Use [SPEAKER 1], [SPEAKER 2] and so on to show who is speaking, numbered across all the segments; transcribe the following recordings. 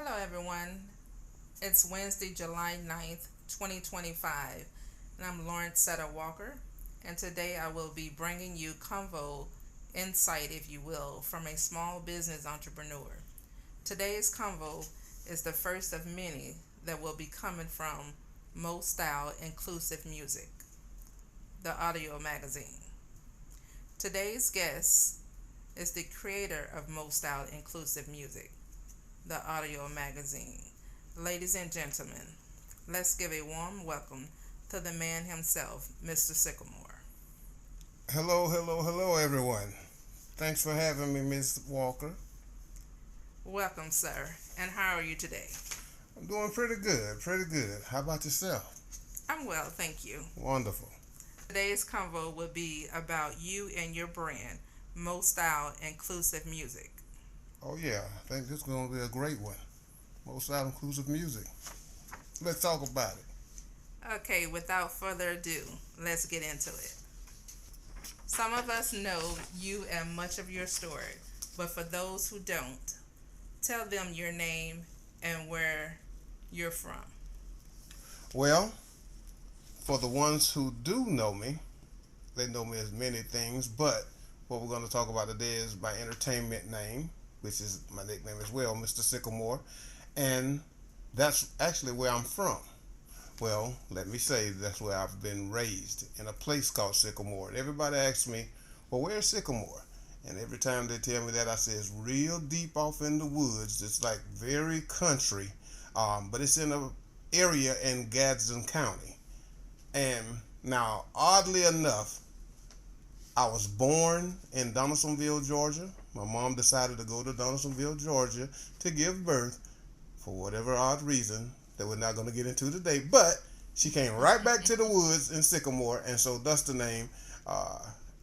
[SPEAKER 1] Hello, everyone. It's Wednesday, July 9th, 2025, and I'm Lawrencetta Walker. And today I will be bringing you convo insight, if you will, from a small business entrepreneur. Today's convo is the first of many that will be coming from Mo Style Inclusive Music, the audio magazine. Today's guest is the creator of Mo Style Inclusive Music, the audio magazine. Ladies and gentlemen, let's give a warm welcome to the man himself, Mr. Sycamore.
[SPEAKER 2] Hello, everyone. Thanks for having me, Miss Walker.
[SPEAKER 1] Welcome, sir. And how are you today?
[SPEAKER 2] I'm doing pretty good. How about yourself?
[SPEAKER 1] I'm well, thank you.
[SPEAKER 2] Wonderful.
[SPEAKER 1] Today's convo will be about you and your brand, Mo Style Inclusive Music.
[SPEAKER 2] Oh, yeah, I think this is going to be a great one. Most out inclusive music. Let's talk about it.
[SPEAKER 1] Okay, without further ado, let's get into it. Some of us know you and much of your story, but for those who don't, tell them your name and where you're from.
[SPEAKER 2] Well, for the ones who do know me, they know me as many things, but what we're going to talk about today is my entertainment name, which is my nickname as well, Mr. Sycamore, and that's actually where I'm from. Well, let me say that's where I've been raised, in a place called Sycamore. And everybody asks me, well, where's Sycamore? And every time they tell me that, I say it's real deep off in the woods. It's like very country, but it's in an area in Gadsden County. And now, oddly enough, I was born in Donaldsonville, Georgia. My mom decided to go to Donaldsonville, Georgia to give birth for whatever odd reason that we're not going to get into today. But she came right back to the woods in Sycamore, and so that's the name.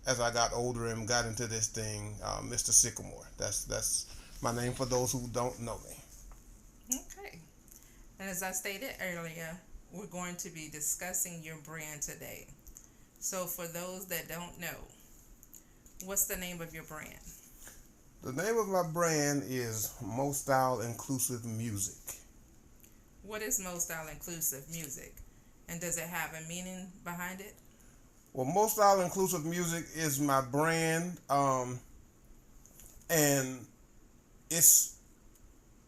[SPEAKER 2] As I got older and got into this thing, Mr. Sycamore. That's my name for those who don't know me.
[SPEAKER 1] Okay. And as I stated earlier, we're going to be discussing your brand today. So for those that don't know, what's the name of your brand?
[SPEAKER 2] The name of my brand is Mo Style Inclusive Music.
[SPEAKER 1] What is Mo Style Inclusive Music? And does it have a meaning behind it?
[SPEAKER 2] Well, Mo Style Inclusive Music is my brand, and it's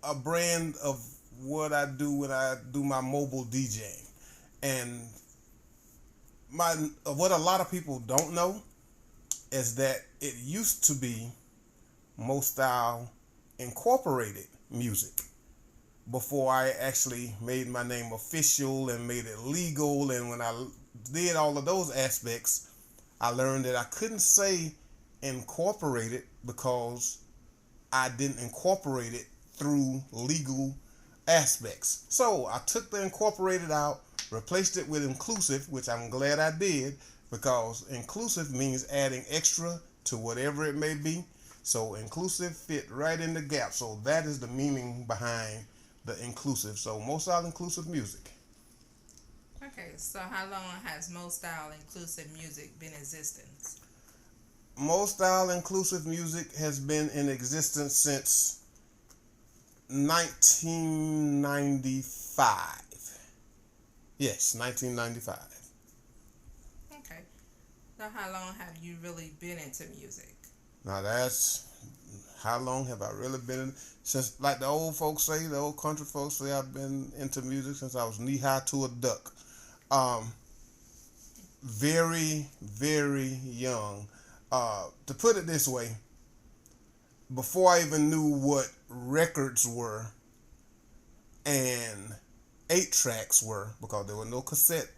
[SPEAKER 2] a brand of what I do when I do my mobile DJing. And what a lot of people don't know is that it used to be Mo Style Incorporated Music before I actually made my name official and made it legal. And when I did all of those aspects, I learned that I couldn't say incorporated because I didn't incorporate it through legal aspects. So I took the incorporated out, replaced it with inclusive, which I'm glad I did, because inclusive means adding extra to whatever it may be. So inclusive fit right in the gap. So that is the meaning behind the inclusive. So Mo Style Inclusive Music.
[SPEAKER 1] Okay, so how long has Mo Style Inclusive Music been in existence?
[SPEAKER 2] Mo Style Inclusive Music has been in existence since 1995. Yes, 1995.
[SPEAKER 1] Okay, so how long have you really been into music?
[SPEAKER 2] Now that's how long have I really been in, since, like the old folks say, the old country folks say, I've been into music since I was knee high to a duck. Very young. To put it this way, before I even knew what records were and 8-tracks were, because there were no cassette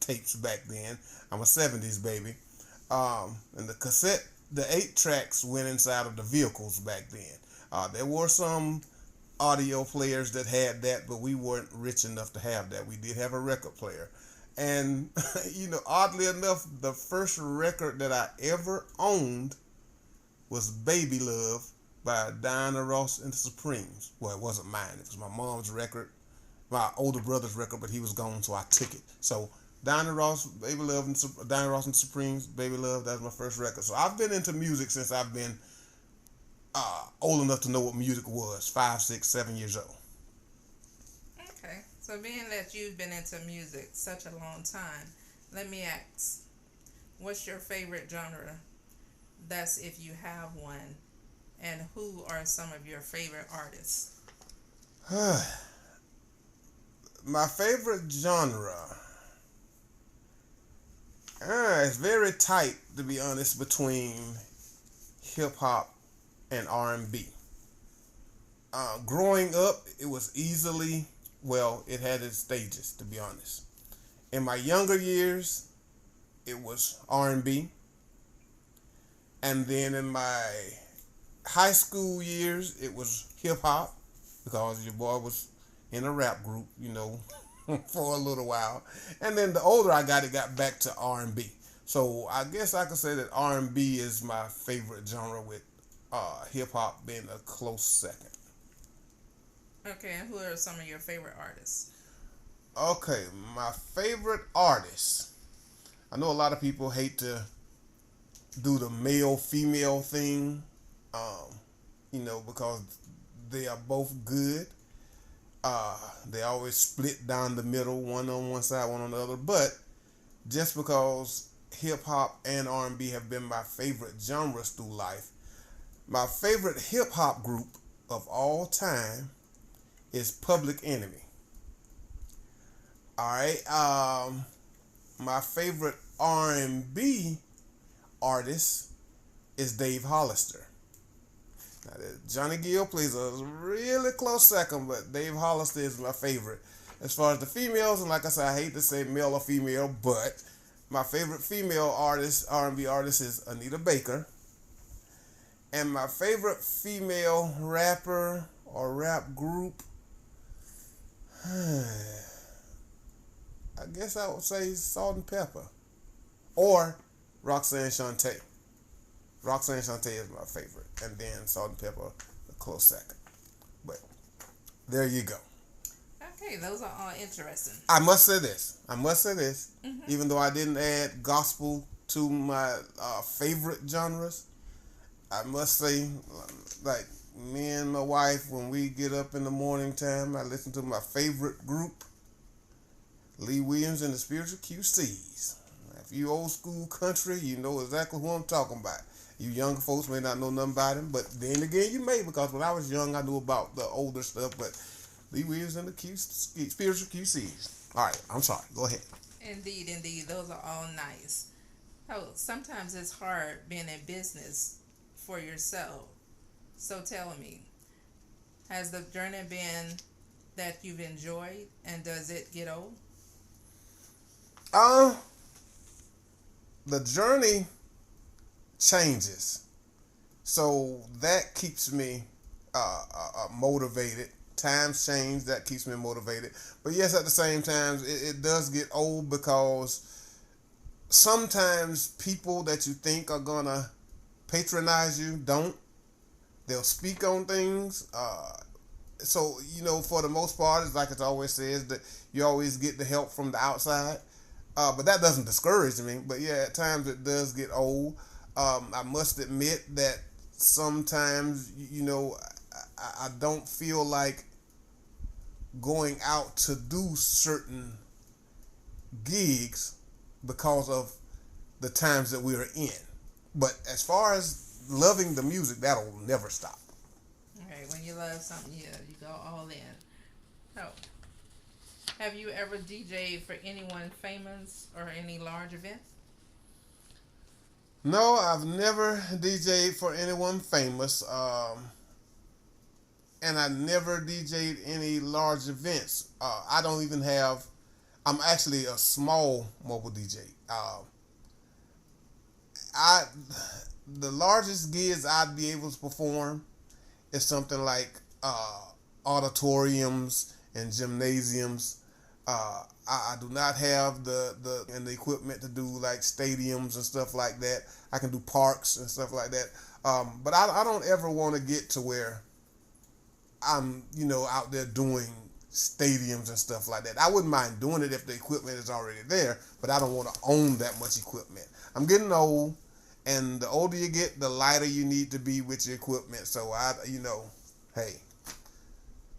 [SPEAKER 2] tapes back then. I'm a 70s baby. And the 8-tracks went inside of the vehicles back then. There were some audio players that had that, but we weren't rich enough to have that. We did have a record player. And, oddly enough, the first record that I ever owned was Baby Love by Diana Ross and the Supremes. Well, it wasn't mine. It was my mom's record, my older brother's record, but he was gone, so I took it. So Diana Ross, Baby Love, and Diana Ross and the Supremes, Baby Love, that was my first record. So I've been into music since I've been old enough to know what music was, 5, 6, 7 years old.
[SPEAKER 1] So, being that you've been into music such a long time, let me ask, what's your favorite genre? That's if you have one. And who are some of your favorite artists?
[SPEAKER 2] My favorite genre is very tight, to be honest, between hip hop and R&B. Growing up, it was easily, well, it had its stages, to be honest. In my younger years, it was R&B, and then in my high school years, it was hip hop, because your boy was in a rap group, for a little while. And then the older I got, it got back to R&B. So I guess I could say that R&B is my favorite genre, with hip hop being a close second.
[SPEAKER 1] Okay, and who are some of your favorite artists?
[SPEAKER 2] Okay, my favorite artists. I know a lot of people hate to do the male-female thing, because they are both good. They always split down the middle, one on one side, one on the other. But just because hip hop and R&B have been my favorite genres through life, my favorite hip hop group of all time is Public Enemy. All right. My favorite R&B artist is Dave Hollister. Now, Johnny Gill plays a really close second, but Dave Hollister is my favorite. As far as the females, and like I said, I hate to say male or female, but my favorite female artist, R&B artist, is Anita Baker. And my favorite female rapper or rap group, I guess I would say Salt and Pepper or Roxanne Shante. Roxanne Shante is my favorite, and then Salt and Pepper a close second. But there you go.
[SPEAKER 1] Okay, those are all interesting.
[SPEAKER 2] I must say this.
[SPEAKER 1] Mm-hmm.
[SPEAKER 2] Even though I didn't add gospel to my favorite genres, I must say, like, me and my wife, when we get up in the morning time, I listen to my favorite group, Lee Williams and the Spiritual QCs. If you old school country, you know exactly who I'm talking about. You younger folks may not know nothing about him, but then again, you may, because when I was young, I knew about the older stuff, but Lee Williams and the Spiritual QCs. All right, I'm sorry. Go ahead.
[SPEAKER 1] Indeed. Those are all nice. Oh, sometimes it's hard being in business for yourself. So tell me, has the journey been that you've enjoyed, and does it get old?
[SPEAKER 2] The journey changes, so that keeps me motivated. Times change, that keeps me motivated. But yes, at the same time, it does get old, because sometimes people that you think are gonna patronize you don't. They'll speak on things. So, for the most part, it's like it always says, that you always get the help from the outside. But that doesn't discourage me. But yeah, at times it does get old. I must admit that sometimes, I don't feel like going out to do certain gigs because of the times that we are in. But as far as loving the music, that'll never stop.
[SPEAKER 1] Okay, when you love something, you go all in. Oh, have you ever DJ'd for anyone famous or any large event?
[SPEAKER 2] No, I've never DJ'd for anyone famous. And I never DJ'd any large events. I don't even have. I'm actually a small mobile DJ. The largest gigs I'd be able to perform is something like auditoriums and gymnasiums. I do not have the equipment to do like stadiums and stuff like that. I can do parks and stuff like that. But I don't ever want to get to where I'm, out there doing stadiums and stuff like that. I wouldn't mind doing it if the equipment is already there, but I don't want to own that much equipment. I'm getting old, and the older you get, the lighter you need to be with your equipment. So hey.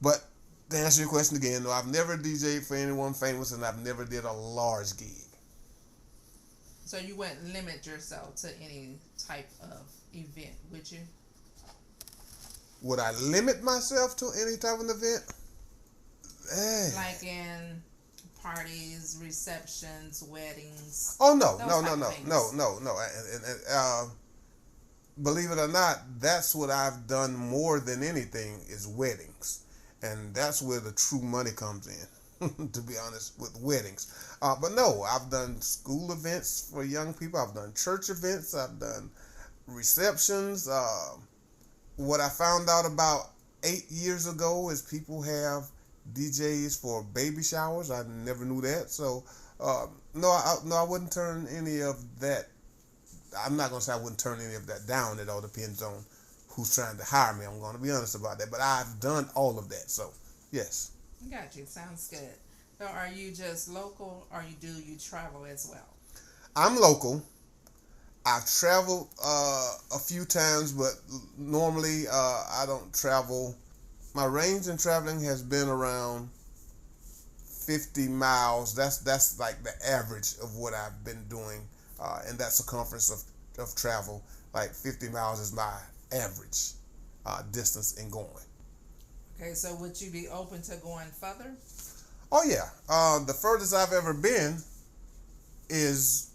[SPEAKER 2] But To answer your question again, no, I've never DJed for anyone famous, and I've never did a large gig.
[SPEAKER 1] So you wouldn't limit yourself to any type of event, would you?
[SPEAKER 2] Would I limit myself to any type of event? Hey.
[SPEAKER 1] Like in parties, receptions, weddings.
[SPEAKER 2] Oh no,
[SPEAKER 1] those
[SPEAKER 2] no,
[SPEAKER 1] type
[SPEAKER 2] no,
[SPEAKER 1] of things.
[SPEAKER 2] no. Believe it or not, that's what I've done more than anything is weddings, and that's where the true money comes in. To be honest, with weddings. But no, I've done school events for young people. I've done church events. I've done receptions. What I found out about 8 years ago is people have DJs for baby showers. I never knew that. So, no, I wouldn't turn any of that. I'm not going to say I wouldn't turn any of that down. It all depends on who's trying to hire me. I'm going to be honest about that. But I've done all of that. So, yes.
[SPEAKER 1] Got you. Sounds good. So are you just local, or do you travel as well?
[SPEAKER 2] I'm local. I've traveled a few times, but normally I don't travel. My range in traveling has been around 50 miles. That's like the average of what I've been doing in that circumference of travel. Like 50 miles is my average distance in going.
[SPEAKER 1] Okay, so would you be open to going further?
[SPEAKER 2] Oh yeah. The furthest I've ever been is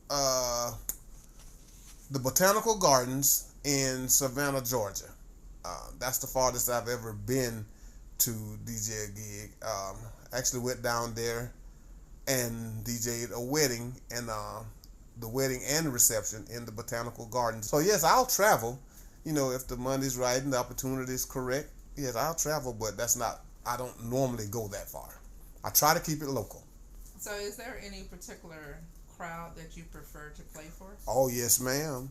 [SPEAKER 2] the Botanical Gardens in Savannah, Georgia. That's the farthest I've ever been to DJ a gig. Actually went down there and DJ'd a wedding, and the wedding and the reception in the Botanical Gardens. So yes, I'll travel. You know, if the money's right and the opportunity is correct, yes, I'll travel, but I don't normally go that far. I try to keep it local.
[SPEAKER 1] So is there any particular crowd that you prefer to play for?
[SPEAKER 2] Oh, yes, ma'am.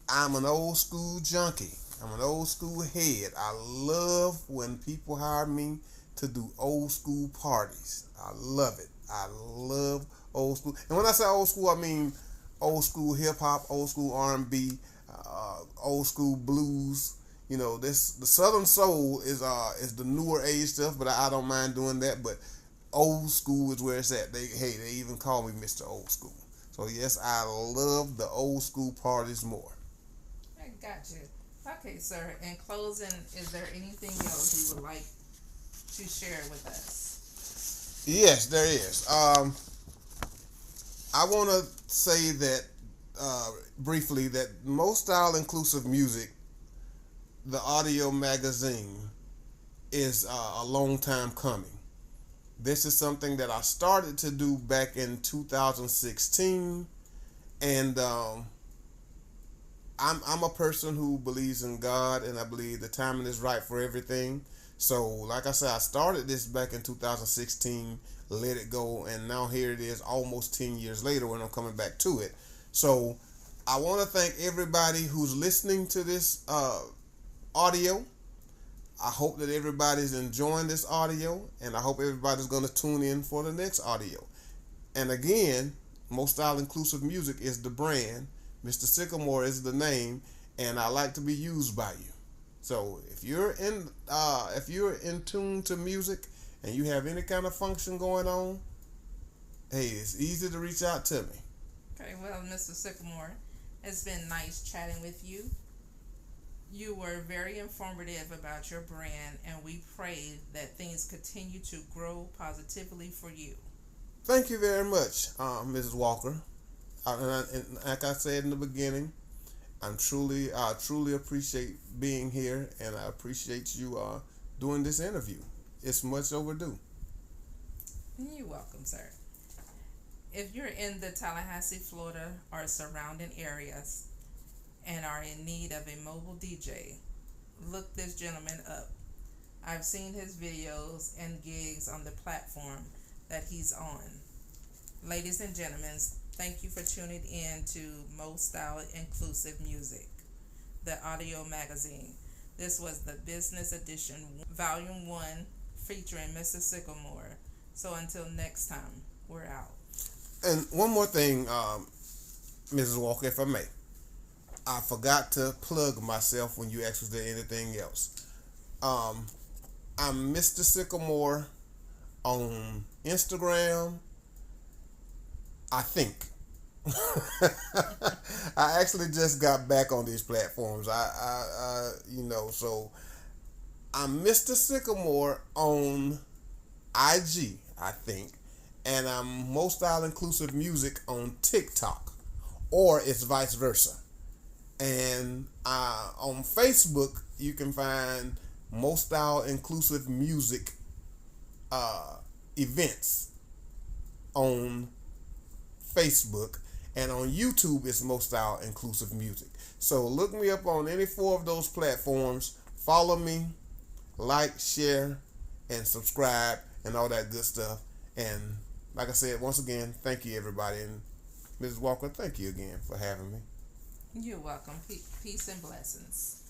[SPEAKER 2] I'm an old school junkie. I'm an old school head. I love when people hire me to do old school parties. I love it. I love old school. And when I say old school, I mean old school hip hop, old school R&B, old school blues. You know, the Southern Soul is the newer age stuff, but I don't mind doing that. But old school is where it's at. They even call me Mr. Old School. So yes, I love the old school parties more.
[SPEAKER 1] I got you. Okay, sir. In closing, is there anything else you would like to share with us?
[SPEAKER 2] Yes, there is. I want to say that briefly that Most Style Inclusive Music, the audio magazine, is a long time coming. This is something that I started to do back in 2016, and I'm a person who believes in God, and I believe the timing is right for everything. So, like I said, I started this back in 2016, let it go, and now here it is almost 10 years later when I'm coming back to it. So, I want to thank everybody who's listening to this audio. I hope that everybody's enjoying this audio, and I hope everybody's going to tune in for the next audio. And again, Most Style Inclusive Music is the brand. Mr. Sycamore is the name, and I like to be used by you. So if you're in tune to music and you have any kind of function going on, hey, it's easy to reach out to me.
[SPEAKER 1] Okay, well, Mr. Sycamore, it's been nice chatting with you. You were very informative about your brand, and we pray that things continue to grow positively for you.
[SPEAKER 2] Thank you very much, Mrs. Walker. And like I said in the beginning, I truly appreciate being here, and I appreciate you doing this interview. It's much overdue.
[SPEAKER 1] You're welcome, sir. If you're in the Tallahassee, Florida, or surrounding areas and are in need of a mobile DJ, look this gentleman up. I've seen his videos and gigs on the platform that he's on. Ladies and gentlemen, thank you for tuning in to Most Style Inclusive Music, the audio magazine. This was the Business Edition, Volume 1, featuring Mr. Sycamore. So until next time, we're out.
[SPEAKER 2] And one more thing, Mrs. Walker, if I may. I forgot to plug myself when you asked was there anything else. I'm Mr. Sycamore on Instagram, I think. I actually just got back on these platforms. So I'm Mr. Sycamore on IG, I think, and I'm Most Style Inclusive Music on TikTok, or it's vice versa. And on Facebook, you can find Most Style Inclusive Music events on Facebook, and on YouTube it's Most Style Inclusive Music. So look me up on any four of those platforms. Follow me, like, share, and subscribe, and all that good stuff. And like I said, once again, thank you, everybody. And Mrs. Walker, thank you again for having me.
[SPEAKER 1] You're welcome. Peace and blessings.